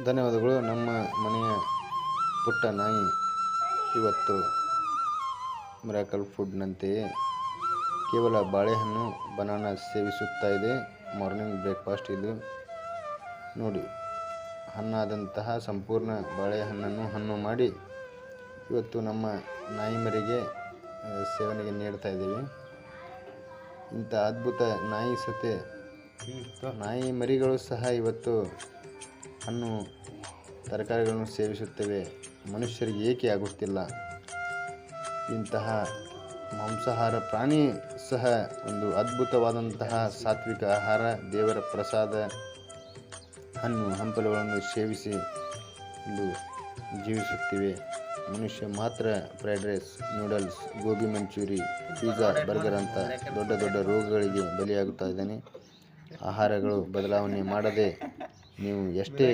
ಧನ್ಯವಾದಗಳು. ನಮ್ಮ ಮನೆಯ ಪುಟ್ಟ ನಾಯಿ ಇವತ್ತು ಮಿರಾಕಲ್ ಫುಡ್ನಂತೆಯೇ ಕೇವಲ ಬಾಳೆಹಣ್ಣು ಬನಾನಾ ಸೇವಿಸುತ್ತಾ ಇದೆ. ಮಾರ್ನಿಂಗ್ ಬ್ರೇಕ್ಫಾಸ್ಟ್ ಇದು ನೋಡಿ. ಹಣ್ಣಾದಂತಹ ಸಂಪೂರ್ಣ ಬಾಳೆಹಣ್ಣನ್ನು ಹಣ್ಣು ಮಾಡಿ ಇವತ್ತು ನಮ್ಮ ನಾಯಿ ಮರಿಗೆ ಸೇವನೆಗೆ ನೀಡ್ತಾ ಇದ್ದೀವಿ. ಇಂಥ ಅದ್ಭುತ ನಾಯಿ ಮರಿಗಳು ಸಹ ಇವತ್ತು ಹಣ್ಣು ತರಕಾರಿಗಳನ್ನು ಸೇವಿಸುತ್ತವೆ. ಮನುಷ್ಯರಿಗೆ ಏಕೆ ಆಗುತ್ತಿಲ್ಲ? ಇಂತಹ ಮಾಂಸಾಹಾರ ಪ್ರಾಣಿ ಸಹ ಒಂದು ಅದ್ಭುತವಾದಂತಹ ಸಾತ್ವಿಕ ಆಹಾರ, ದೇವರ ಪ್ರಸಾದ, ಹಣ್ಣು ಹಂಪಲುಗಳನ್ನು ಸೇವಿಸಿ ಇಂದು ಜೀವಿಸುತ್ತಿವೆ. ಮನುಷ್ಯ ಮಾತ್ರ fried rice, noodles, gobi manchuri, pizza, burger ಅಂತ ದೊಡ್ಡ ದೊಡ್ಡ ರೋಗಗಳಿಗೆ ಬಲಿಯಾಗುತ್ತಾ ಇದ್ದಾನೆ. ಆಹಾರಗಳು ಬದಲಾವಣೆ ಮಾಡದೆ ನೀವು ಎಷ್ಟೇ